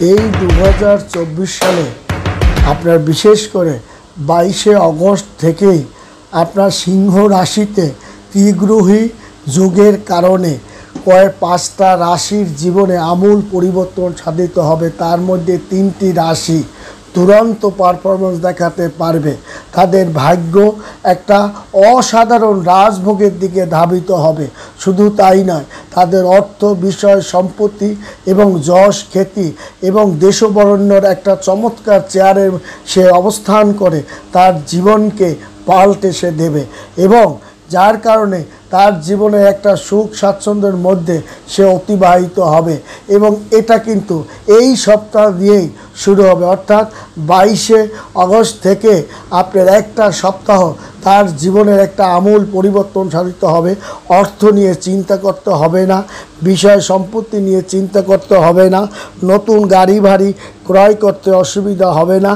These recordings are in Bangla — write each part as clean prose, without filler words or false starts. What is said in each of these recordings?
এই 2024 সালে আপনার বিশেষ করে 22শে অগস্ট থেকেই আপনার সিংহ রাশিতে ত্রিগ্রহী যোগের কারণে পাঁচটা রাশির জীবনে আমূল পরিবর্তন সাধিত হবে। তার মধ্যে 3টি রাশি দুরন্ত পারফরমেন্স দেখাতে পারবে। তাদের ভাগ্য একটা অসাধারণ রাজভোগের দিকে ধাবিত হবে। শুধু তাই নয়, তাদের অর্থ, বিষয়, সম্পত্তি এবং যশ, খ্যাতি এবং দেশবরেণ্যর একটা চমৎকার চেয়ারে সে অবস্থান করে তার জীবনকে পাল্টে সে দেবে এবং যার কারণে তার জীবনে একটা সুখ স্বাচ্ছন্দ্যের মধ্যে সে অতিবাহিত হবে এবং এটা কিন্তু এই সপ্তাহ দিয়েই শুরু হবে। অর্থাৎ 22শে অগস্ট থেকে আপনার একটা সপ্তাহ তার জীবনের একটা আমূল পরিবর্তন সাধিত হবে। অর্থ নিয়ে চিন্তা করতে হবে না, বিষয় সম্পত্তি নিয়ে চিন্তা করতে হবে না, নতুন গাড়ি বাড়ি ক্রয় করতে অসুবিধা হবে না,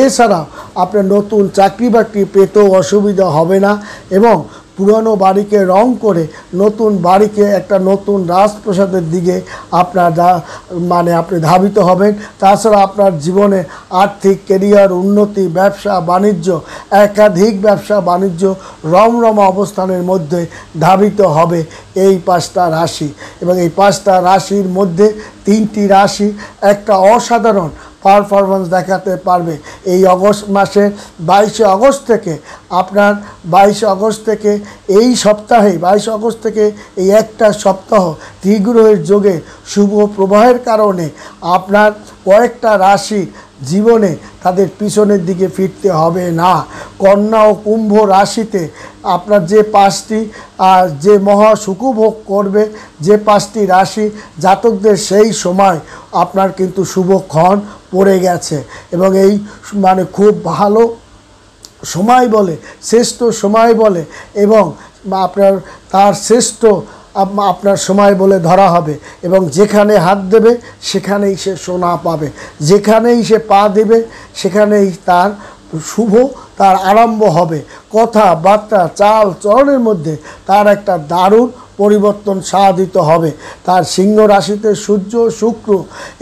এছাড়া আপনার নতুন চাকরি বাকরি পেতেও অসুবিধা হবে না এবং পুরনো বাড়িকে রং করে নতুন বাড়িকে একটা নতুন রাজপ্রাসাদের দিকে আপনি ধাবিত হবেন। তাছাড়া আপনার জীবনে আর্থিক ক্যারিয়ার উন্নতি, ব্যবসা বাণিজ্য, একাধিক ব্যবসা বাণিজ্য রমরমা অবস্থানের মধ্যে ধাবিত হবে এই 5টা রাশি এবং এই 5টা রাশির মধ্যে 3টি রাশি একটা অসাধারণ পারফরমেন্স দেখাতে পারবে। এই অগস্ট মাসে 22শে অগস্ট থেকে আপনার 22শে অগস্ট থেকে এই সপ্তাহে 22শে অগস্ট থেকে এই একটা সপ্তাহ ত্রিগ্রহের যোগে শুভ প্রবাহের কারণে আপনার কয়েকটা রাশি জীবনে তাদের পিছনের দিকে ফিরতে হবে না। কন্যা ও কুম্ভ রাশিতে আপনার যে 5টি যে মহা সুখভোগ করবে, যে 5টি রাশি জাতকদের সেই সময় আপনার কিন্তু শুভক্ষণ পড়ে গেছে এবং এই খুব ভালো সময় বলে, শ্রেষ্ঠ সময় বলে এবং আপনার তার শ্রেষ্ঠ আপনার সময় বলে ধরা হবে এবং যেখানে হাত দেবে সেখানেই সে সোনা পাবে, যেখানেই সে পা দেবে সেখানেই তার শুভ তার আরম্ভ হবে। কথাবার্তা, চাল চলনের মধ্যে তার একটা দারুণ পরিবর্তন সাধিত হবে। তার সিংহ রাশিতে সূর্য, শুক্র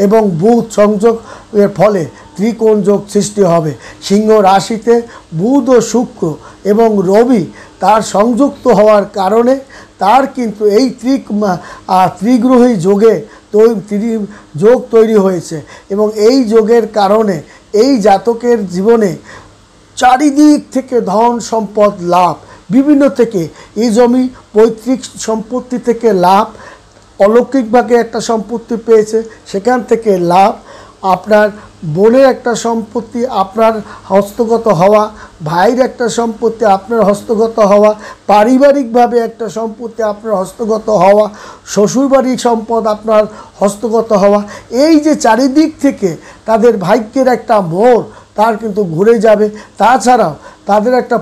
এবং বুধ সংযোগের ফলে ত্রিকোণ যোগ সৃষ্টি হবে। সিংহ রাশিতে বুধ ও শুক্র এবং রবি তার সংযুক্ত হওয়ার কারণে তার কিন্তু এই ত্রিগ্রহী যোগে যোগ তৈরি হয়েছে এবং এই যোগের কারণে এই জাতকের জীবনে চারিদিক থেকে ধন সম্পদ লাভ, বিভিন্ন থেকে এই জমি পৈতৃক সম্পত্তি থেকে লাভ, অলৌকিকভাবে একটা সম্পত্তি পেয়েছে সেখান থেকে লাভ, আপনার বোনের একটা সম্পত্তি আপনার হস্তগত হওয়া, ভাইয়ের একটা সম্পত্তি আপনার হস্তগত হওয়া, পারিবারিকভাবে একটা সম্পত্তি আপনার হস্তগত হওয়া, শ্বশুরবাড়ির সম্পদ আপনার হস্তগত হওয়া, এই যে চারিদিক থেকে তাদের ভাগ্যের একটা মোড় তার কিন্তু ঘুরে যাবে। তাছাড়াও তাদের একটা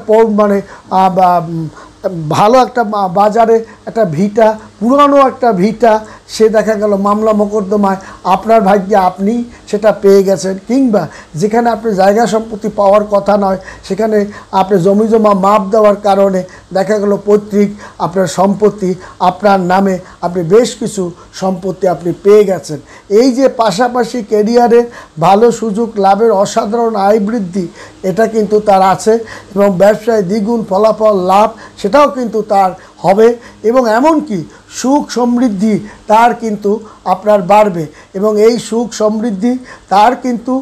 ভালো একটা বাজারে একটা ভিটা, পুরানো একটা ভিটা সে দেখা গেল মামলা মোকদ্দমায় আপনার ভাগ্যে আপনি সেটা পেয়ে গেছেন, কিংবা যেখানে আপনি জায়গা সম্পত্তি পাওয়ার কথা নয় সেখানে আপনি জমি জমা মাপ দেওয়ার কারণে দেখা গেল পৈতৃক আপনার সম্পত্তি আপনার নামে আপনি বেশ কিছু সম্পত্তি আপনি পেয়ে গেছেন। এই যে পাশাপাশি ক্যারিয়ারে ভালো সুযোগ লাভের অসাধারণ আয় বৃদ্ধি এটা কিন্তু তার আছে এবং ব্যবসায় দ্বিগুণ ফলাফল লাভ সেটাও কিন্তু তার হবে এবং এমনকি সুখ সমৃদ্ধি তার কিন্তু আপনার বাড়বে এবং এই সুখ সমৃদ্ধি তার কিন্তু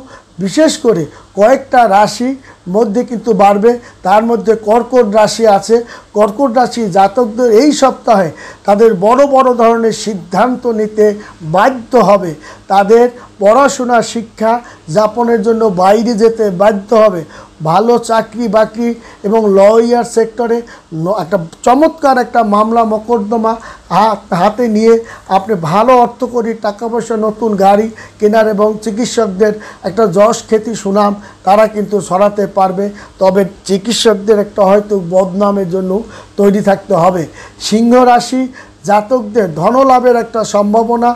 বিশেষ করে কয়েকটা রাশি মধ্যে কিন্তু বাড়বে। তার মধ্যে কর্কট রাশি আছে। কর্কট রাশি জাতকদের এই সপ্তাহে তাদের বড় বড় ধরনের সিদ্ধান্ত নিতে বাধ্য হবে। তাদের পড়াশোনা শিক্ষা যাপনের জন্য বাইরে যেতে বাধ্য হবে। ভালো চাকরি বাকরি এবং লয়ার সেক্টরে একটা চমৎকার একটা মামলা মোকদ্দমা হাতে নিয়ে আপনি ভালো অর্থকরী টাকা পয়সা, নতুন গাড়ি কেনার এবং চিকিৎসকদের একটা যশ খ্যাতি সুনাম তারা কিন্তু ছড়াতে পারবে। তবে চিকিৎসকদের একটা হয়তো বদনামের জন্য তৈরি থাকতে হবে। সিংহ রাশি জাতকদের ধনলাভের একটা সম্ভাবনা,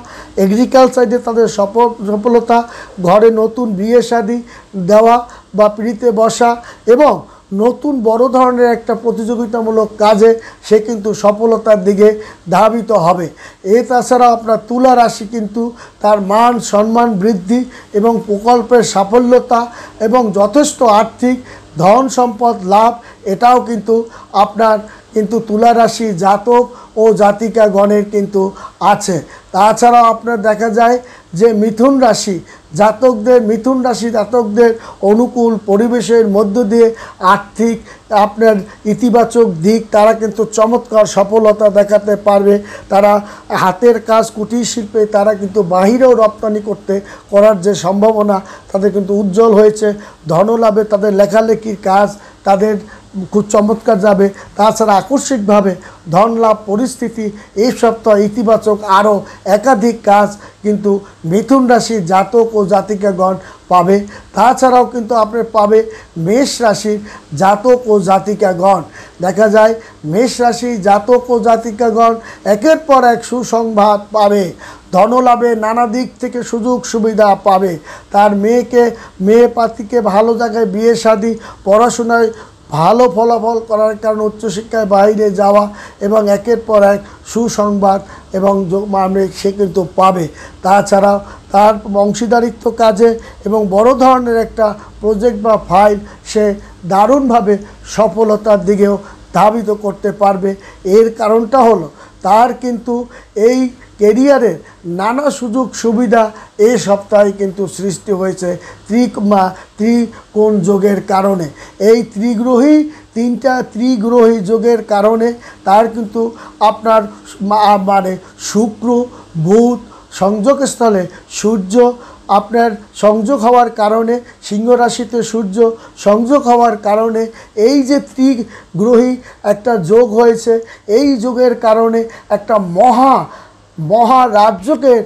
এগ্রিকালচারে তাদের সফলতা, ঘরে নতুন বিয়ে শাদী দেওয়া বা পিড়িতে বসা এবং নতুন বড় ধরনের একটা প্রতিযোগিতামূলক কাজে সে কিন্তু সফলতার দিকে ধাবিত হবে। তাছাড়া আপনার তুলা রাশি কিন্তু তার মান সম্মান বৃদ্ধি এবং প্রকল্পের সাফল্যতা এবং যথেষ্ট আর্থিক ধন সম্পদ লাভ, এটাও কিন্তু আপনার কিন্তু তুলা রাশি জাতক ও জাতিকাগণের কিন্তু আছে। তাছাড়াও আপনার দেখা যায় যে মিথুন রাশি জাতকদের অনুকূল পরিবেশের মধ্য দিয়ে আর্থিক আপনার ইতিবাচক দিক, তারা কিন্তু চমৎকার সফলতা দেখাতে পারবে। তারা হাতের কাজ কুটির শিল্পে তারা কিন্তু বাহিরেও রপ্তানি করার যে সম্ভাবনা তাদের কিন্তু উজ্জ্বল হয়েছে। ধনলাভে তাদের লেখালেখির কাজ তাদের খুব চমৎকার যাবে। তাছাড়া আকস্মিকভাবে ধন লাভ পরিস্থিতি এই সপ্তাহে ইতিবাচক আরও একাধিক কাজ কিন্তু মিথুন রাশির জাতক ও জাতিকাগণ পাবে। তাছাড়াও কিন্তু আপনি পাবে মেষ রাশির জাতক ও জাতিকাগণ। দেখা যায় মেষ রাশির জাতক ও জাতিকাগণ একের পর এক সুসংবাদ পাবে, ধনলাভে নানা দিক থেকে সুযোগ সুবিধা পাবে। তার মেয়ে পাত্রীকে ভালো জায়গায় বিয়ে শাদী, পড়াশোনায় ভালো ফলাফল করার কারণে উচ্চশিক্ষায় বাইরে যাওয়া এবং একের পর এক সুসংবাদ এবং সে কিন্তু পাবে। তাছাড়াও তার অংশীদারিত্ব কাজে এবং বড় ধরনের একটা প্রজেক্ট বা ফাইল সে দারুণভাবে সফলতার দিকেও ধাবিত করতে পারবে। এর কারণটা হলো তার কিন্তু এই ক্যারিয়ারের নানা সুযোগ সুবিধা এই সপ্তাহে কিন্তু সৃষ্টি হয়েছে ত্রিকোণ যোগের কারণে। এই তিনটা ত্রিগ্রহী যোগের কারণে তার কিন্তু আপনার মানে শুক্র বুধ সংযোগস্থলে সূর্য আপনার সংযোগ হওয়ার কারণে, সিংহ রাশিতে সূর্য সংযোগ হওয়ার কারণে এই যে ত্রিগ্রহী একটা যোগ হয়েছে, এই যোগের কারণে একটা মহা রাজযোগের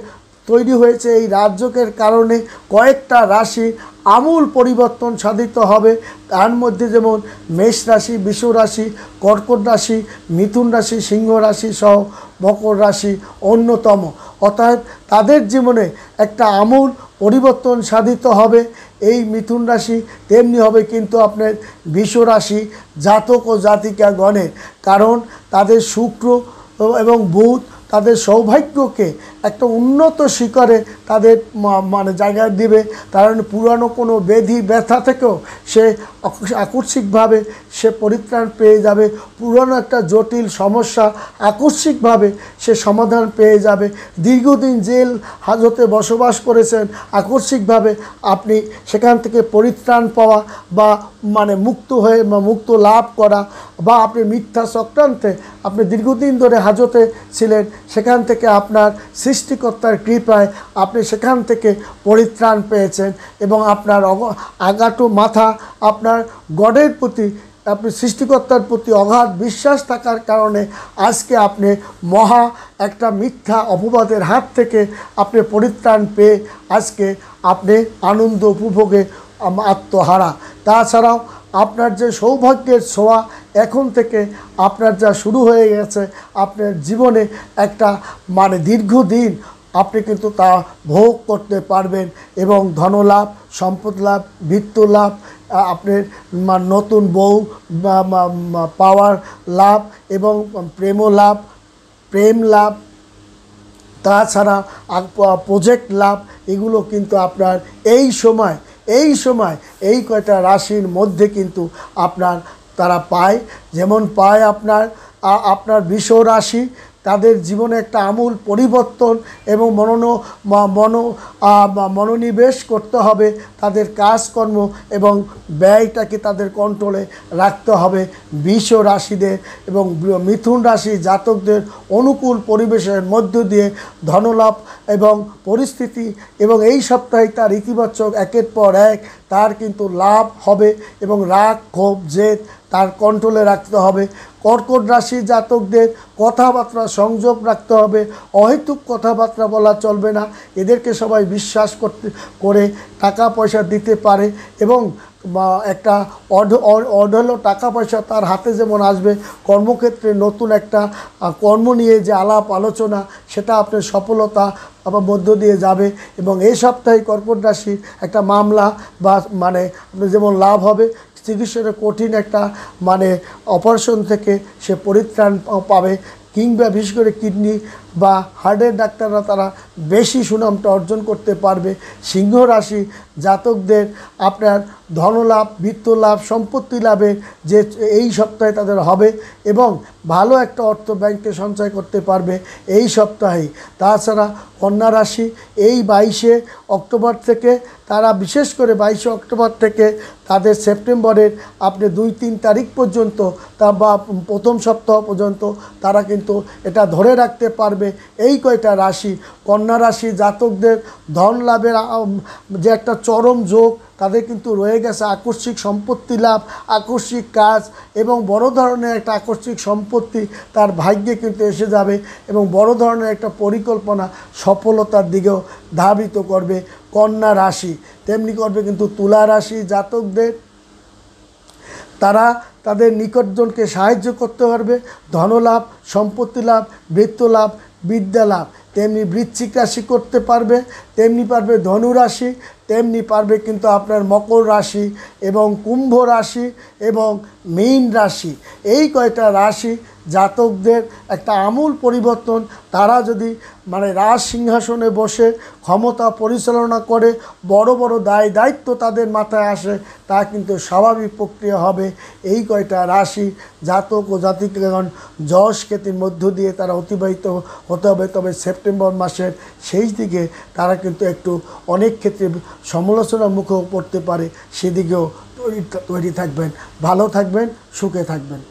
তৈরি হয়েছে। এই রাজযোগের কারণে কয়েকটা রাশি আমূল পরিবর্তন সাধিত হবে। তার মধ্যে যেমন মেষ রাশি, বৃষ রাশি, কর্কট রাশি, মিথুন রাশি, সিংহ রাশি সহ মকর রাশি অন্যতম। অর্থাৎ তাদের জীবনে একটা আমূল পরিবর্তন সাধিত হবে এই মিথুন রাশি। তেমনি হবে কিন্তু আপনার বৃষ রাশি জাতক ও জাতিকাগণের, কারণ তাদের শুক্র এবং বুধ তাদের সৌভাগ্যকে একটা উন্নত শিখরে তাদের মানে জায়গায় দিবে। কারণ পুরানো কোনো ব্যাধি ব্যথা থেকেও সে আকস্মিকভাবে সে পরিত্রাণ পেয়ে যাবে। পুরানো একটা জটিল সমস্যা আকস্মিকভাবে সে সমাধান পেয়ে যাবে। দীর্ঘদিন জেল হাজতে বসবাস করেছেন, আকস্মিকভাবে আপনি সেখান থেকে পরিত্রাণ পাওয়া বা মানে মুক্ত লাভ করা, বা আপনি মিথ্যা চক্রান্তে আপনি দীর্ঘদিন ধরে হাজতে ছিলেন, সেখান থেকে আপনার সৃষ্টিকর্তার কৃপায় আপনি সেখান থেকে পরিত্রাণ পেয়েছেন এবং আপনার আগাটো মাথা আপনার গডের প্রতি, আপনি সৃষ্টিকর্তার প্রতি অগাধ বিশ্বাস থাকার কারণে আজকে আপনি একটা মিথ্যা অপবাদের হাত থেকে আপনি পরিত্রাণ পেয়ে আজকে আপনি আনন্দ উপভোগে আত্মহারা। তাছাড়াও আপনার যে সৌভাগ্যের ছোঁয়া এখন থেকে আপনার যা শুরু হয়ে গেছে, আপনার জীবনে একটা মানে দীর্ঘদিন আপনি কিন্তু তা ভোগ করতে পারবেন এবং ধনলাভ, সম্পদ লাভ, বৃত্ত লাভ, আপনার নতুন বউ পাওয়ার লাভ এবং প্রেম লাভ, তাছাড়া প্রজেক্ট লাভ, এগুলো কিন্তু আপনার এই সময় এই কয়টা রাশির মধ্যে কিন্তু তারা পায়। যেমন পায় আপনার বৃষ রাশি, তাদের জীবনে একটা আমূল পরিবর্তন এবং মনোনিবেশ করতে হবে। তাদের কাজকর্ম এবং ব্যয়টাকে তাদের কন্ট্রোলে রাখতে হবে বৃষ রাশিদের। এবং মিথুন রাশি জাতকদের অনুকূল পরিবেশের মধ্য দিয়ে ধনলাভ এবং পরিস্থিতি এবং এই সপ্তাহে তার ইতিবাচক একের পর এক তার কিন্তু লাভ হবে এবং রাগ ক্ষোভ জেদ তার কন্ট্রোলে রাখতে হবে। কর্কট রাশি জাতকদের কথাবার্তা সংযোগ রাখতে হবে, অহেতুক কথাবার্তা বলা চলবে না। এদেরকে সবাই বিশ্বাস করে টাকা পয়সা দিতে পারে এবং একটা অঢেলো টাকা পয়সা তার হাতে যেমন আসবে, কর্মক্ষেত্রে নতুন একটা কর্ম নিয়ে যে আলাপ আলোচনা সেটা আপনার সফলতা আবার মধ্য দিয়ে যাবে। এবং এই সপ্তাহে কর্কট রাশির একটা মামলা বা মানে যেমন লাভ হবে, চিকিৎসার কঠিন একটা মানে অপারেশন থেকে সে পরিত্রাণ পাবে, কিংবা বিশেষ করে কিডনি বা হার্টের ডাক্তাররা তারা বেশি সুনামটা অর্জন করতে পারবে। সিংহ রাশি জাতকদের আপনার ধনলাভ, বিত্তলাভ, সম্পত্তি লাভের যে এই সপ্তাহে তাদের হবে এবং ভালো একটা অর্থ ব্যাংকে সঞ্চয় করতে পারবে এই সপ্তাহেই। তাছাড়া কন্যা রাশি এই 22শে অক্টোবর থেকে তারা বিশেষ করে 22শে অক্টোবর থেকে তাদের সেপ্টেম্বরের আপনি 2-3 তারিখ পর্যন্ত তা বা প্রথম সপ্তাহ পর্যন্ত তারা কিন্তু এটা ধরে রাখতে পারবে। এই কয়টা রাশি কন্যা রাশি জাতকদের ধন লাভের যে একটা চরম যোগ তাদের কিন্তু রয়ে গেছে। আকস্মিক সম্পত্তি লাভ, আকস্মিক কাজ এবং বড় ধরনের একটা আকস্মিক সম্পত্তি তার ভাগ্যে কিন্তু এসে যাবে এবং বড় ধরনের একটা পরিকল্পনা সফলতার দিকেও ধাবিত করবে কন্যা রাশি। তেমনি করবে কিন্তু তুলা রাশি জাতকদের, তারা তাদের নিকটজনকে সাহায্য করতে পারবে, ধনলাভ, সম্পত্তি লাভ, বৃত্ত লাভ, বিদ্যা লাভ। তেমনি বৃশ্চিক রাশি করতে পারবে, তেমনি পারবে ধনু রাশি, তেমনি পারবে কিন্তু আপনার মকর রাশি এবং কুম্ভ রাশি এবং মীন রাশি। এই কয়টা রাশি জাতকদের একটা আমূল পরিবর্তন। তারা যদি মানে রাজ সিংহাসনে বসে ক্ষমতা পরিচালনা করে বড় বড় দায়িত্ব তাদের মাথায় আসে, তা কিন্তু স্বাভাবিক প্রক্রিয়া হবে। এই কয়টা রাশি জাতক ও জাতিকাগণ যশ খ্যাতির মধ্য দিয়ে তারা অতিবাহিত হতে হবে। তবে সেপ্টেম্বর মাসের শেষ দিকে তারা কিন্তু একটু অনেক ক্ষেত্রে সমালোচনার মুখেও পড়তে পারে, সেদিকেও তৈরি থাকবেন। ভালো থাকবেন, সুখে থাকবেন।